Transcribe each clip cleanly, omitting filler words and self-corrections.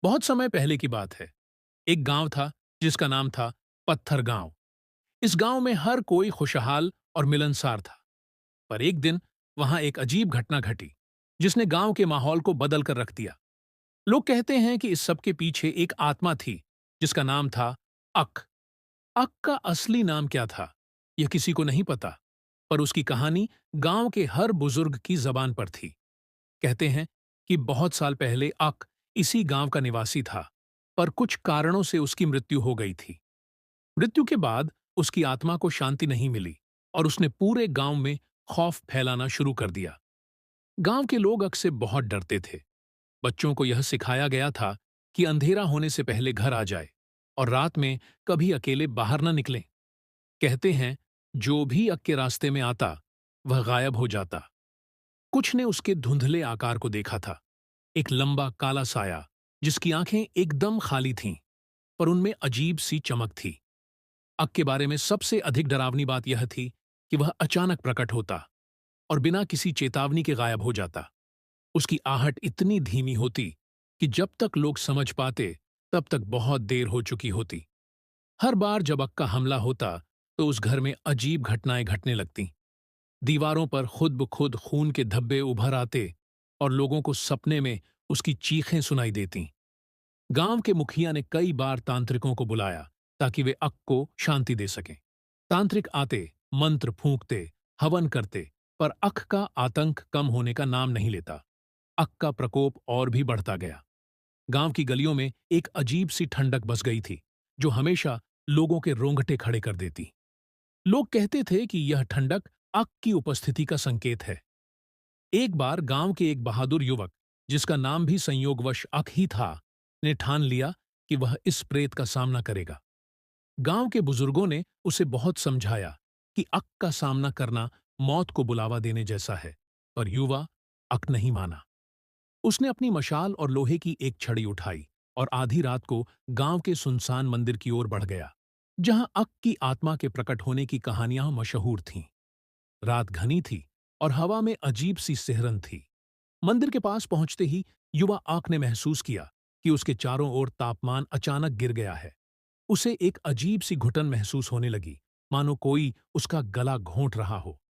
बहुत समय पहले की बात है। एक गांव था जिसका नाम था पत्थर गांव। इस गांव में हर कोई खुशहाल और मिलनसार था। पर एक दिन वहां एक अजीब घटना घटी जिसने गांव के माहौल को बदल कर रख दिया। लोग कहते हैं कि इस सब के पीछे एक आत्मा थी जिसका नाम था अक। अक का असली नाम क्या था यह किसी को नहीं पता, पर उसकी कहानी गांव के हर बुजुर्ग की जबान पर थी। कहते हैं कि बहुत साल पहले अक इसी गांव का निवासी था, पर कुछ कारणों से उसकी मृत्यु हो गई थी। मृत्यु के बाद उसकी आत्मा को शांति नहीं मिली और उसने पूरे गांव में खौफ फैलाना शुरू कर दिया। गांव के लोग अक से बहुत डरते थे। बच्चों को यह सिखाया गया था कि अंधेरा होने से पहले घर आ जाए और रात में कभी अकेले बाहर न निकलें। कहते हैं जो भी अक के रास्ते में आता वह गायब हो जाता। कुछ ने उसके धुंधले आकार को देखा था, एक लंबा काला साया जिसकी आंखें एकदम खाली थीं, पर उनमें अजीब सी चमक थी। अक के बारे में सबसे अधिक डरावनी बात यह थी कि वह अचानक प्रकट होता और बिना किसी चेतावनी के गायब हो जाता। उसकी आहट इतनी धीमी होती कि जब तक लोग समझ पाते तब तक बहुत देर हो चुकी होती। हर बार जब अक का हमला होता तो उस घर में अजीब घटनाएं घटने लगतीं। दीवारों पर खुद ब खुद खून के धब्बे उभर आते और लोगों को सपने में उसकी चीखें सुनाई देतीं। गांव के मुखिया ने कई बार तांत्रिकों को बुलाया ताकि वे अक को शांति दे सकें। तांत्रिक आते, मंत्र फूंकते, हवन करते, पर अक का आतंक कम होने का नाम नहीं लेता। अक का प्रकोप और भी बढ़ता गया। गांव की गलियों में एक अजीब सी ठंडक बस गई थी जो हमेशा लोगों के रोंगटे खड़े कर देती। लोग कहते थे कि यह ठंडक अक की उपस्थिति का संकेत है। एक बार गांव के एक बहादुर युवक, जिसका नाम भी संयोगवश अक ही था, ने ठान लिया कि वह इस प्रेत का सामना करेगा। गांव के बुजुर्गों ने उसे बहुत समझाया कि अक का सामना करना मौत को बुलावा देने जैसा है, पर युवा अक नहीं माना। उसने अपनी मशाल और लोहे की एक छड़ी उठाई और आधी रात को गांव के सुनसान मंदिर की ओर बढ़ गया, जहां अक की आत्मा के प्रकट होने की कहानियां मशहूर थीं। रात घनी थी और हवा में अजीब सी सिहरन थी। मंदिर के पास पहुंचते ही युवा आंख ने महसूस किया कि उसके चारों ओर तापमान अचानक गिर गया है। उसे एक अजीब सी घुटन महसूस होने लगी, मानो कोई उसका गला घोंट रहा हो।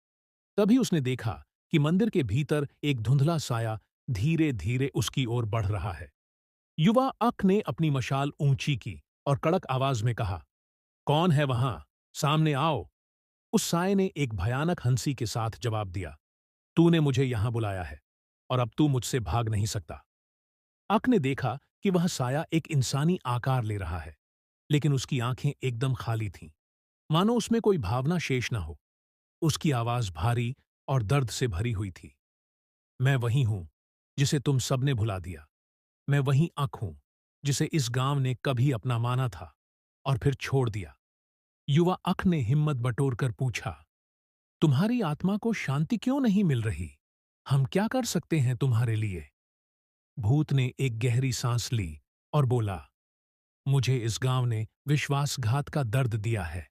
तभी उसने देखा कि मंदिर के भीतर एक धुंधला साया धीरे धीरे उसकी ओर बढ़ रहा है। युवा अक ने अपनी मशाल ऊंची की और कड़क आवाज में कहा, कौन है वहां? सामने आओ। उस साये ने एक भयानक हंसी के साथ जवाब दिया, तूने मुझे यहां बुलाया है और अब तू मुझसे भाग नहीं सकता। अक ने देखा कि वह साया एक इंसानी आकार ले रहा है, लेकिन उसकी आंखें एकदम खाली थीं, मानो उसमें कोई भावना शेष न हो। उसकी आवाज भारी और दर्द से भरी हुई थी। मैं वही हूं जिसे तुम सबने भुला दिया। मैं वही अक हूं जिसे इस गांव ने कभी अपना माना था और फिर छोड़ दिया। युवा अक ने हिम्मत बटोरकर पूछा, तुम्हारी आत्मा को शांति क्यों नहीं मिल रही? हम क्या कर सकते हैं तुम्हारे लिए? भूत ने एक गहरी सांस ली और बोला, मुझे इस गांव ने विश्वासघात का दर्द दिया है।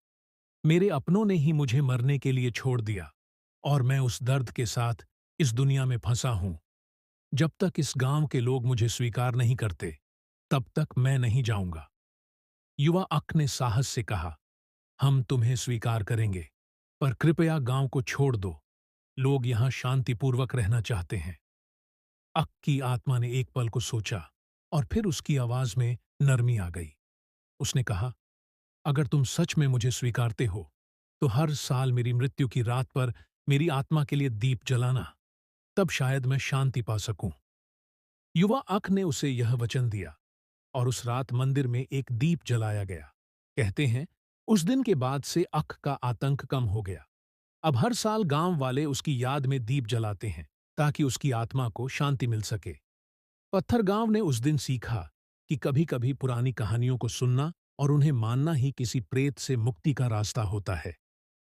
मेरे अपनों ने ही मुझे मरने के लिए छोड़ दिया और मैं उस दर्द के साथ इस दुनिया में फंसा हूं। जब तक इस गांव के लोग मुझे स्वीकार नहीं करते, तब तक मैं नहीं जाऊंगा। युवा अक ने साहस से कहा, हम तुम्हें स्वीकार करेंगे, पर कृपया गांव को छोड़ दो। लोग यहां शांतिपूर्वक रहना चाहते हैं। अक की आत्मा ने एक पल को सोचा और फिर उसकी आवाज में नरमी आ गई। उसने कहा, अगर तुम सच में मुझे स्वीकारते हो, तो हर साल मेरी मृत्यु की रात पर मेरी आत्मा के लिए दीप जलाना, तब शायद मैं शांति पा सकूं। युवा अक ने उसे यह वचन दिया और उस रात मंदिर में एक दीप जलाया गया। कहते हैं उस दिन के बाद से अक का आतंक कम हो गया। अब हर साल गांव वाले उसकी याद में दीप जलाते हैं ताकि उसकी आत्मा को शांति मिल सके। पत्थर गांव ने उस दिन सीखा कि कभी-कभी पुरानी कहानियों को सुनना और उन्हें मानना ही किसी प्रेत से मुक्ति का रास्ता होता है।